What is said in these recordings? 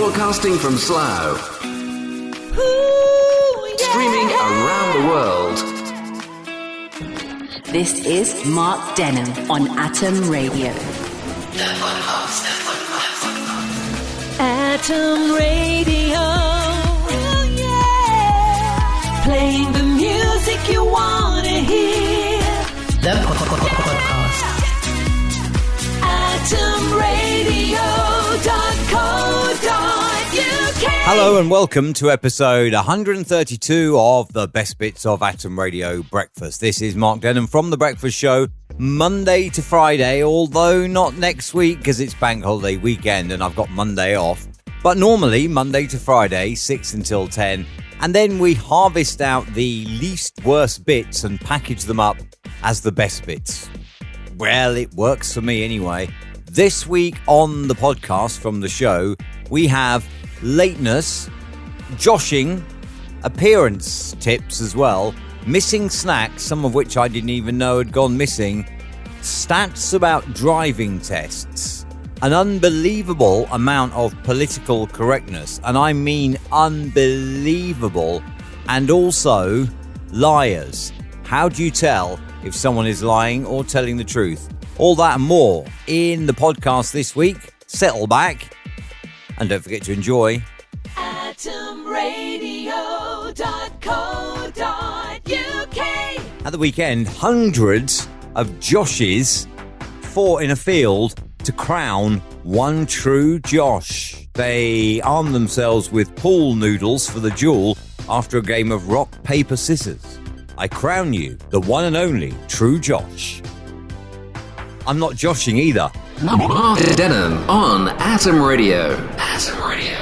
Broadcasting from Slough. Streaming around the world. This is Mark Denholm on Atom Radio. Atom Radio. Oh, yeah. Playing the music you want to hear. The podcast. AtomRadio.co.uk. Hello and welcome to episode 132 of the Best Bits of Atom Radio Breakfast. This is Mark Denholm from The Breakfast Show, Monday to Friday, although not next week because it's bank holiday weekend and I've got Monday off. But normally Monday to Friday, 6 until 10, and then we harvest out the least worst bits and package them up as the best bits. Well, it works for me anyway. This week on the podcast from the show, we have lateness, joshing, appearance tips as well, missing snacks, some of which I didn't even know had gone missing, stats about driving tests, an unbelievable amount of political correctness, and I mean unbelievable, and also liars. How do you tell if someone is lying or telling the truth? All that and more in the podcast this week. Settle back and don't forget to enjoy AtomRadio.co.uk. At the weekend, hundreds of Joshes fought in a field to crown one true Josh. They armed themselves with pool noodles for the duel after a game of rock, paper, scissors. I crown you the one and only true Josh. I'm not joshing either. Mark Denholm on Atom Radio. Atom Radio.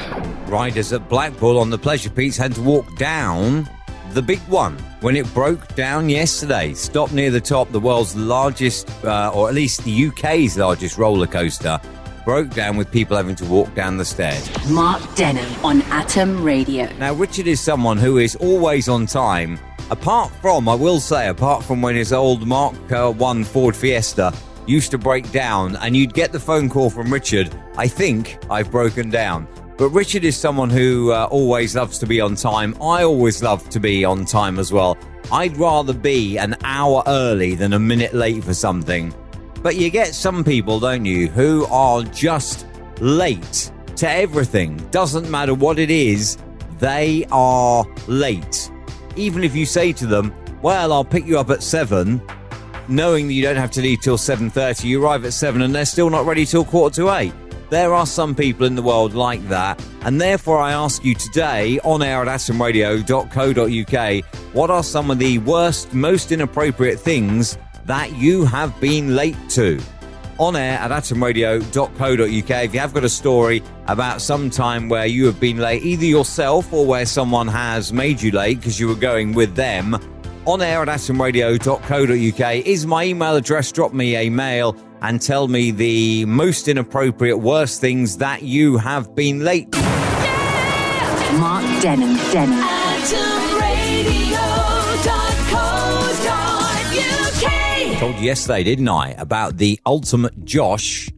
Riders at Blackpool on the Pleasure Peaks had to walk down the big one when it broke down yesterday. Stopped near the top, the world's largest, or at least the UK's largest roller coaster, broke down with people having to walk down the stairs. Mark Denholm on Atom Radio. Now, Richard is someone who is always on time, apart from when his old Mark 1 Ford Fiesta used to break down and you'd get the phone call from Richard, I think I've broken down. But Richard is someone who always loves to be on time. I always love to be on time as well. I'd rather be an hour early than a minute late for something. But you get some people, don't you, who are just late to everything. Doesn't matter what it is, they are late. Even if you say to them, well, I'll pick you up at 7, knowing that you don't have to leave till 7:30, you arrive at 7 and they're still not ready till 7:45. There are some people in the world like that, and therefore I ask you today, on air at atomradio.co.uk, what are some of the worst, most inappropriate things that you have been late to? On air at atomradio.co.uk. If you have got a story about some time where you have been late, either yourself or where someone has made you late because you were going with them, on air at atomradio.co.uk is my email address. Drop me a mail and tell me the most inappropriate, worst things that you have been late. Yeah! Mark Denholm. AtomRadio.co.uk. I told you yesterday, didn't I, about the ultimate Josh?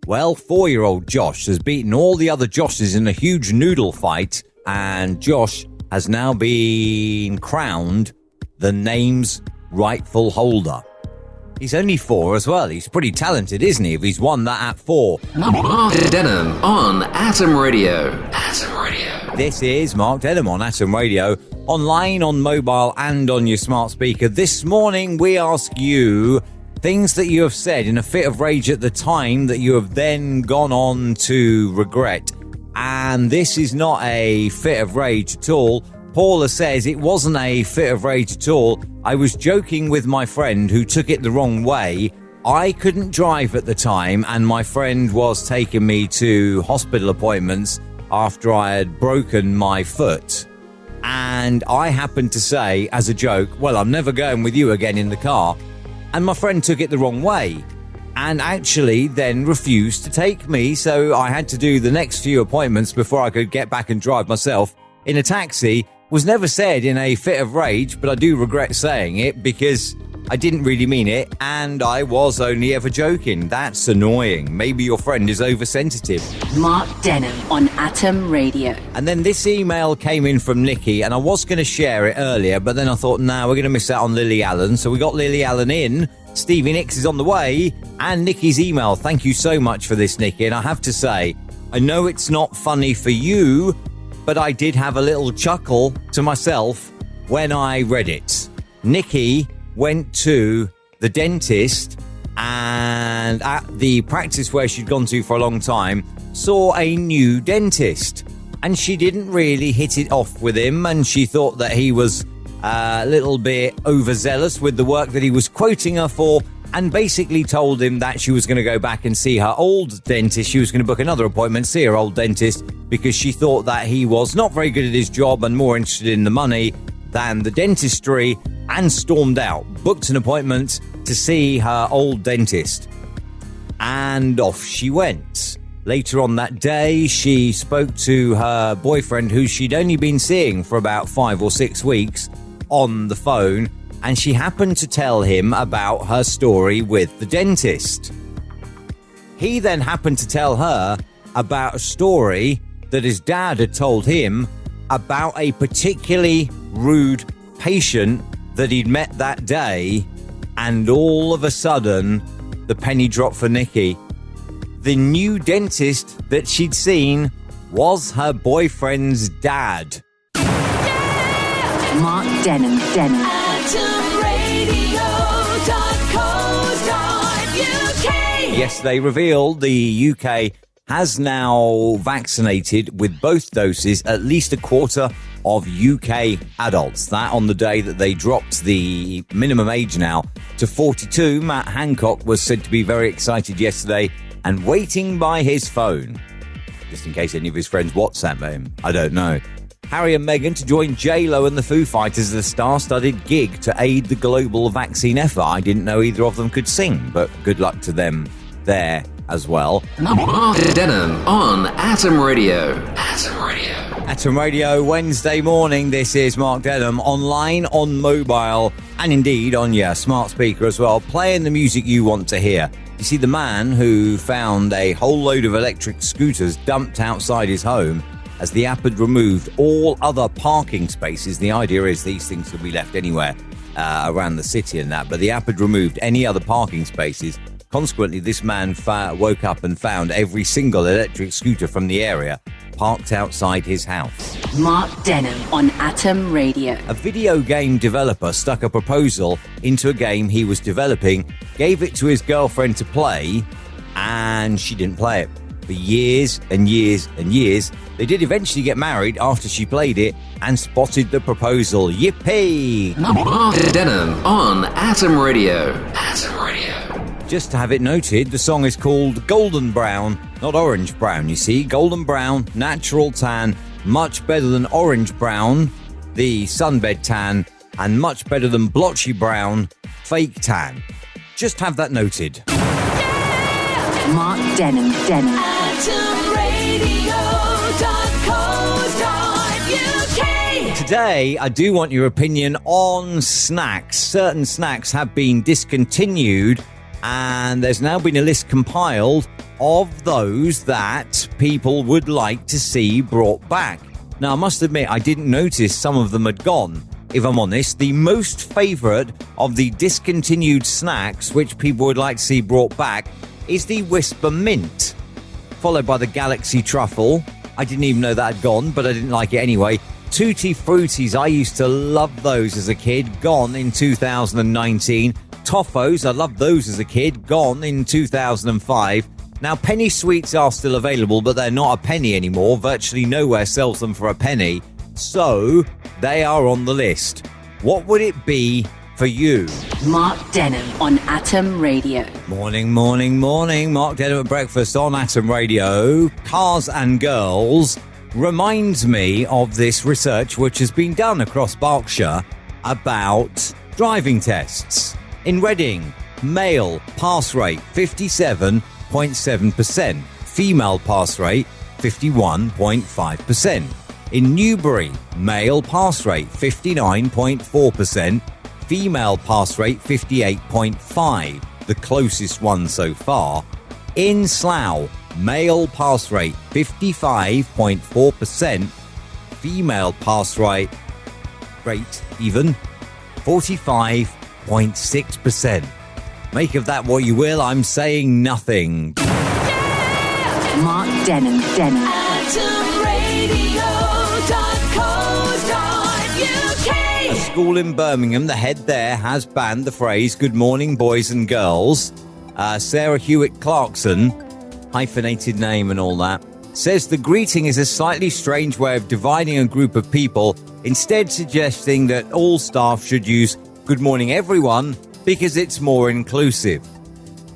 Well, 4-year-old Josh has beaten all the other Joshes in a huge noodle fight, and Josh has now been crowned the name's rightful holder. He's only 4 as well. He's pretty talented, isn't he, if he's won that at 4? Mark Denholm on Atom Radio. Atom Radio. This is Mark Denholm on Atom Radio, online, on mobile and on your smart speaker. This morning we ask you things that you have said in a fit of rage at the time that you have then gone on to regret. And this is not a fit of rage at all. Paula says it wasn't a fit of rage at all. I was joking with my friend who took it the wrong way. I couldn't drive at the time and my friend was taking me to hospital appointments after I had broken my foot. And I happened to say, as a joke, well, I'm never going with you again in the car. And my friend took it the wrong way and actually then refused to take me. So I had to do the next few appointments before I could get back and drive myself in a taxi. Was never said in a fit of rage, but I do regret saying it because I didn't really mean it, and I was only ever joking. That's annoying. Maybe your friend is oversensitive. Mark Denham on Atom Radio. And then this email came in from Nikki, and I was going to share it earlier, but then I thought, we're going to miss out on Lily Allen. So we got Lily Allen in, Stevie Nicks is on the way, and Nikki's email. Thank you so much for this, Nikki. And I have to say, I know it's not funny for you, but I did have a little chuckle to myself when I read it. Nikki went to the dentist, and at the practice where she'd gone to for a long time, saw a new dentist. And she didn't really hit it off with him, and she thought that he was a little bit overzealous with the work that he was quoting her for, and basically told him that she was going to go back and see her old dentist. She was going to book another appointment, see her old dentist, because she thought that he was not very good at his job and more interested in the money than the dentistry, and stormed out, booked an appointment to see her old dentist. And off she went. Later on that day, she spoke to her boyfriend, who she'd only been seeing for about 5 or 6 weeks, on the phone, and she happened to tell him about her story with the dentist. He then happened to tell her about a story that his dad had told him about a particularly rude patient that he'd met that day, and all of a sudden, the penny dropped for Nikki. The new dentist that she'd seen was her boyfriend's dad. Mark Denham. AtomRadio.co.uk. Yes, they revealed the UK has now vaccinated with both doses at least a quarter of UK adults. That on the day that they dropped the minimum age now to 42. Matt Hancock was said to be very excited yesterday and waiting by his phone, just in case any of his friends WhatsApp him. I don't know. Harry and Meghan to join J-Lo and the Foo Fighters as a star-studded gig to aid the global vaccine effort. I didn't know either of them could sing, but good luck to them there as well. Mark Denham on Atom Radio. Atom Radio. Atom Radio, Wednesday morning. This is Mark Denham, online, on mobile, and indeed on your smart speaker as well, playing the music you want to hear. You see, the man who found a whole load of electric scooters dumped outside his home, as the app had removed all other parking spaces. The idea is these things could be left anywhere around the city and that, but the app had removed any other parking spaces. Consequently, this man woke up and found every single electric scooter from the area parked outside his house. Mark Denham on Atom Radio. A video game developer stuck a proposal into a game he was developing, gave it to his girlfriend to play, and she didn't play it. For years and years and years, they did eventually get married after she played it and spotted the proposal. Yippee! Mark Denham on Atom Radio. Atom Radio. Just to have it noted, the song is called Golden Brown, not Orange Brown, you see. Golden Brown, natural tan, much better than Orange Brown, the sunbed tan, and much better than Blotchy Brown, fake tan. Just have that noted. Mark Denham. AtomRadio.co.uk. Today, I do want your opinion on snacks. Certain snacks have been discontinued, and there's now been a list compiled of those that people would like to see brought back. Now, I must admit, I didn't notice some of them had gone. If I'm honest, the most favourite of the discontinued snacks which people would like to see brought back is the Whisper Mint, followed by the Galaxy Truffle. I didn't even know that had gone, but I didn't like it anyway. Tutti Fruities, I used to love those as a kid, gone in 2019. Toffos, I loved those as a kid, gone in 2005. Now, penny sweets are still available, but they're not a penny anymore. Virtually nowhere sells them for a penny. So, they are on the list. What would it be for you? Mark Denham on Atom Radio. Morning. Mark Denham at breakfast on Atom Radio. Cars and Girls reminds me of this research which has been done across Berkshire about driving tests. In Reading, male pass rate 57.7%, female pass rate 51.5%. In Newbury, male pass rate 59.4%, Female pass rate 58.5, the closest one so far. In Slough, male pass rate 55.4%, female pass rate even 45.6%. Make of that what you will, I'm saying nothing. Mark Denholm. atomradio.co.uk. A school in Birmingham, the head there has banned the phrase "Good morning, boys and girls." Sarah Hewitt Clarkson, hyphenated name and all that, says the greeting is a slightly strange way of dividing a group of people, instead suggesting that all staff should use "Good morning, everyone," because it's more inclusive.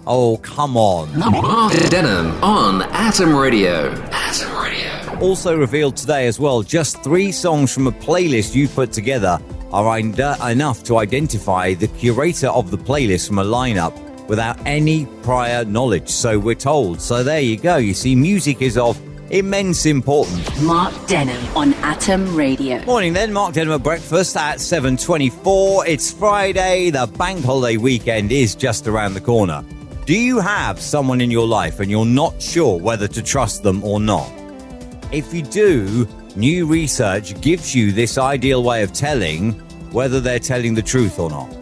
Oh, come on. Mark Denholm on Atom Radio. Atom Radio. Also revealed today as well, just 3 songs from a playlist you put together are enough to identify the curator of the playlist from a lineup without any prior knowledge, so we're told. So there you go. You see, music is of immense importance. Mark Denholm on Atom Radio. Morning then, Mark Denholm at breakfast at 7:24. It's Friday. The bank holiday weekend is just around the corner. Do you have someone in your life and you're not sure whether to trust them or not? If you do, new research gives you this ideal way of telling whether they're telling the truth or not.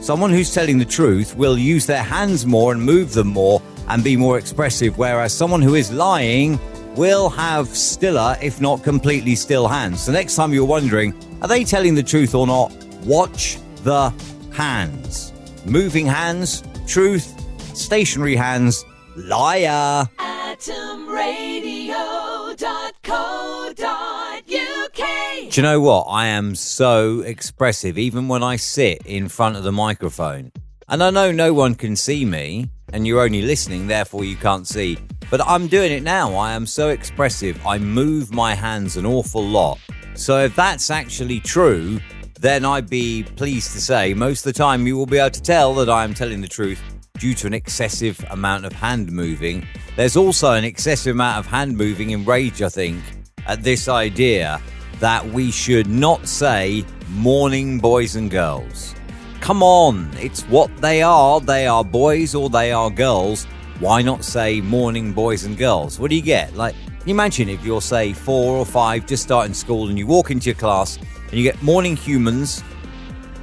Someone who's telling the truth will use their hands more and move them more and be more expressive, whereas someone who is lying will have stiller, if not completely still hands. So next time you're wondering, are they telling the truth or not? Watch the hands. Moving hands, truth. Stationary hands, liar. atomradio.co.uk. Do you know what? I am so expressive, even when I sit in front of the microphone. And I know no one can see me, and you're only listening, therefore you can't see. But I'm doing it now. I am so expressive. I move my hands an awful lot. So if that's actually true, then I'd be pleased to say most of the time you will be able to tell that I am telling the truth due to an excessive amount of hand moving. There's also an excessive amount of hand moving in rage, I think, at this idea that we should not say morning boys and girls. Come on, it's what they are. They are boys or they are girls. Why not say morning boys and girls? What do you get? Like, can you imagine if you're, say, 4 or 5, just starting school, and you walk into your class and you get morning humans?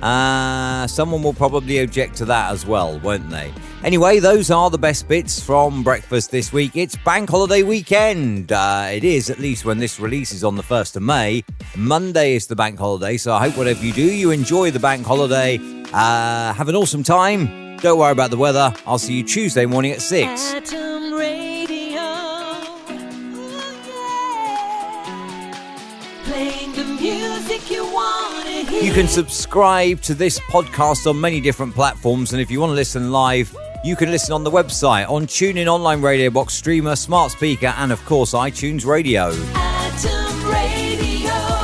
Someone will probably object to that as well, won't they? Anyway, those are the best bits from breakfast this week. It's bank holiday weekend. It is, at least when this releases on the 1st of May. Monday is the bank holiday, so I hope whatever you do, you enjoy the bank holiday. Have an awesome time. Don't worry about the weather. I'll see you Tuesday morning at 6. Atom Radio. Playing the music you want to hear. You can subscribe to this podcast on many different platforms, and if you want to listen live, you can listen on the website, on TuneIn, online radio box, streamer, smart speaker, and of course iTunes Radio. Atom Radio.